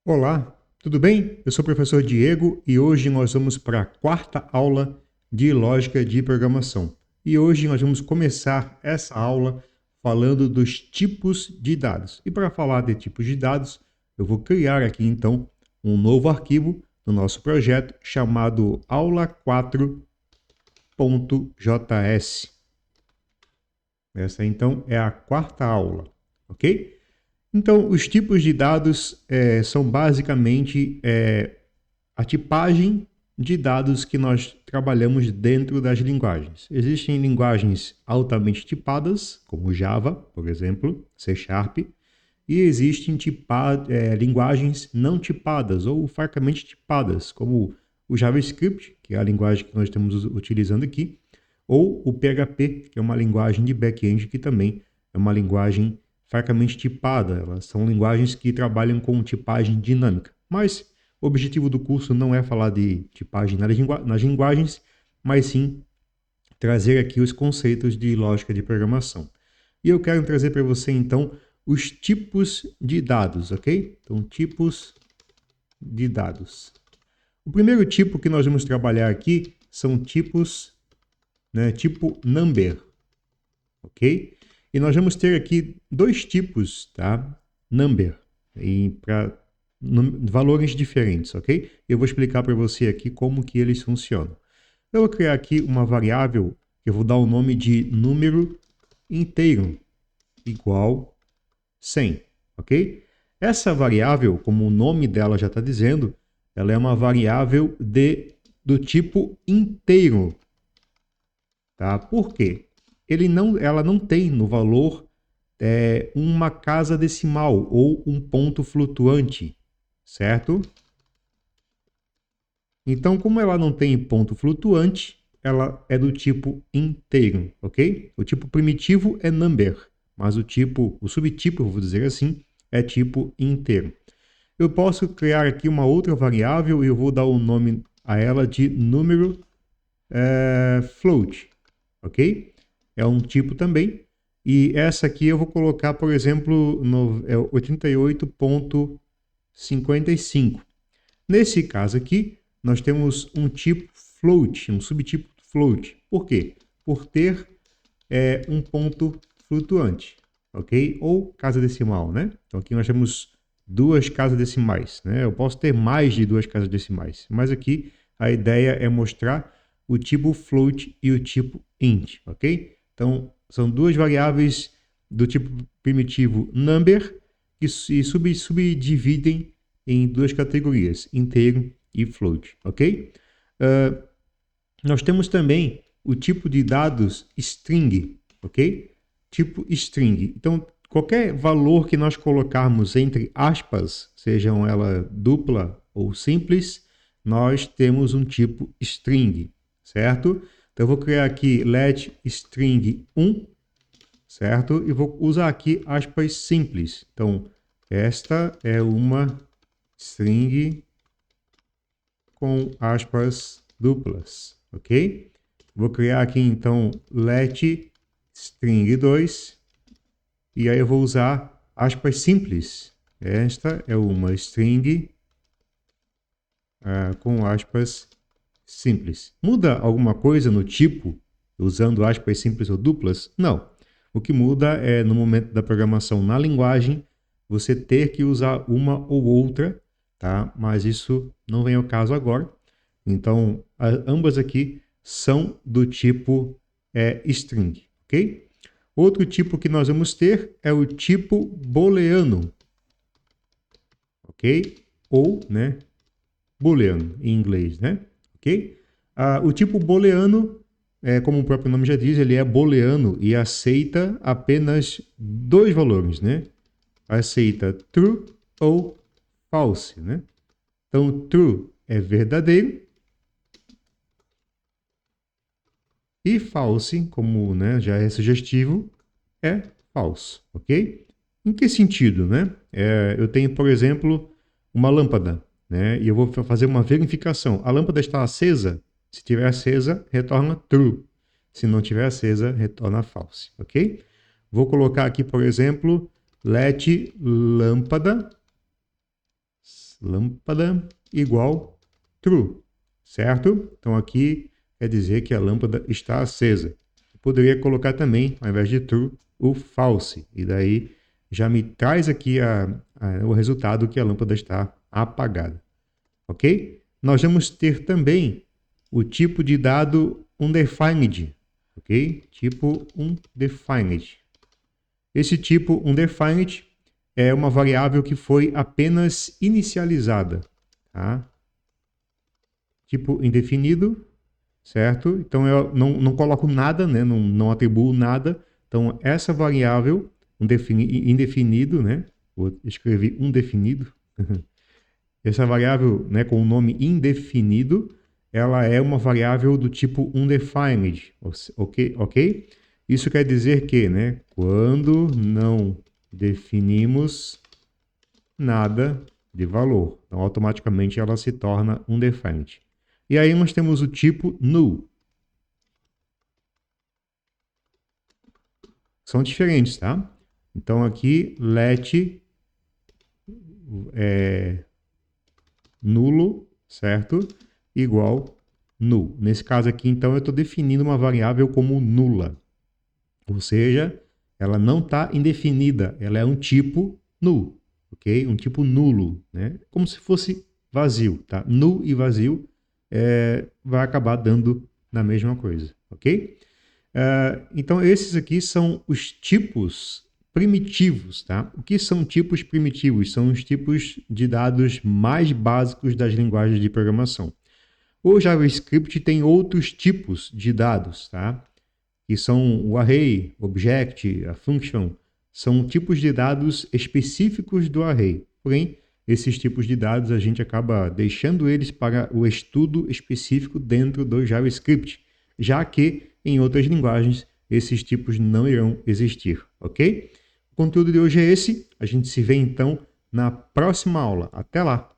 Olá, tudo bem? Eu sou o professor Diego e hoje nós vamos para a quarta aula de lógica de programação. E hoje nós vamos começar essa aula falando dos tipos de dados. E para falar de tipos de dados, eu vou criar aqui então um novo arquivo no nosso projeto chamado aula4.js. Essa então é a quarta aula, ok? Então, os tipos de dados são basicamente a tipagem de dados que nós trabalhamos dentro das linguagens. Existem linguagens altamente tipadas, como Java, por exemplo, C Sharp, e existem linguagens não tipadas ou fracamente tipadas, como o JavaScript, que é a linguagem que nós estamos utilizando aqui, ou o PHP, que é uma linguagem de back-end que também é uma linguagem fracamente tipada. Elas são linguagens que trabalham com tipagem dinâmica. Mas o objetivo do curso não é falar de tipagem nas linguagens, mas sim trazer aqui os conceitos de lógica de programação. E eu quero trazer para você, então, os tipos de dados, ok? Então, tipos de dados. O primeiro tipo que nós vamos trabalhar aqui são tipos, tipo number, ok? E nós vamos ter aqui dois tipos, tá? Number, para valores diferentes, ok? Eu vou explicar para você aqui como que eles funcionam. Eu vou criar aqui uma variável que eu vou dar o nome de número inteiro igual 100, ok? Essa variável, como o nome dela já está dizendo, ela é uma variável do tipo inteiro, tá? Por quê? Ela não tem no valor uma casa decimal ou um ponto flutuante, certo? Então, como ela não tem ponto flutuante, ela é do tipo inteiro, ok? O tipo primitivo é number, mas o subtipo, vou dizer assim, é tipo inteiro. Eu posso criar aqui uma outra variável e eu vou dar o nome a ela de número float, ok? É um tipo também. E essa aqui eu vou colocar, por exemplo, no 88.55. Nesse caso aqui, nós temos um tipo float, um subtipo float. Por quê? Por ter um ponto flutuante, ok? Ou casa decimal, né? Então aqui nós temos duas casas decimais, né? Eu posso ter mais de duas casas decimais, mas aqui a ideia é mostrar o tipo float e o tipo int, ok? Então são duas variáveis do tipo primitivo number que se subdividem em duas categorias, inteiro e float, ok? Nós temos também o tipo de dados string, ok? Tipo string. Então, qualquer valor que nós colocarmos entre aspas, sejam ela dupla ou simples, nós temos um tipo string, certo? Então, eu vou criar aqui let string 1, certo? E vou usar aqui aspas simples. Então, esta é uma string com aspas duplas, ok? Vou criar aqui então let string 2 e aí eu vou usar aspas simples. Esta é uma string com aspas simples. Muda alguma coisa no tipo usando aspas simples ou duplas? Não. O que muda é no momento da programação na linguagem você ter que usar uma ou outra, tá? Mas isso não vem ao caso agora. Então, ambas aqui são do tipo string, ok? Outro tipo que nós vamos ter é o tipo booleano, ok? Ou, né, booleano em inglês, né? Ok? O tipo booleano, como o próprio nome já diz, ele é booleano e aceita apenas dois valores, né? Aceita true ou false, né? Então, true é verdadeiro e false, como, né, já é sugestivo, é falso, ok? Em que sentido, né? Eu tenho, por exemplo, uma lâmpada, né? E eu vou fazer uma verificação. A lâmpada está acesa? Se estiver acesa, retorna true. Se não estiver acesa, retorna false, ok? Vou colocar aqui, por exemplo, let lâmpada, lâmpada igual true, certo? Então aqui quer dizer que a lâmpada está acesa. Eu poderia colocar também, ao invés de true, o false, e daí já me traz aqui o resultado que a lâmpada está apagada, ok? Nós vamos ter também o tipo de dado undefined, ok? Tipo undefined. Esse tipo undefined é uma variável que foi apenas inicializada, tá? Tipo indefinido, certo? Então eu não coloco nada, né? Não atribuo nada. Então essa variável indefinido, né? Vou escrever indefinido. Essa variável, né, com o nome indefinido, ela é uma variável do tipo undefined, ok? Isso quer dizer que, né, quando não definimos nada de valor, então automaticamente ela se torna undefined. E aí nós temos o tipo null. São diferentes, tá? Então aqui let nulo, certo? Igual null. Nesse caso aqui, então, eu estou definindo uma variável como nula. Ou seja, ela não está indefinida, ela é um tipo null, ok? Um tipo nulo, né? Como se fosse vazio, tá? Null e vazio vai acabar dando na mesma coisa, ok? Então, esses aqui são os tipos primitivos, tá? O que são tipos primitivos? São os tipos de dados mais básicos das linguagens de programação. O JavaScript tem outros tipos de dados, tá? Que são o array, object, a function, são tipos de dados específicos do array. Porém, esses tipos de dados a gente acaba deixando eles para o estudo específico dentro do JavaScript, já que em outras linguagens esses tipos não irão existir, ok? O conteúdo de hoje é esse, a gente se vê então na próxima aula. Até lá!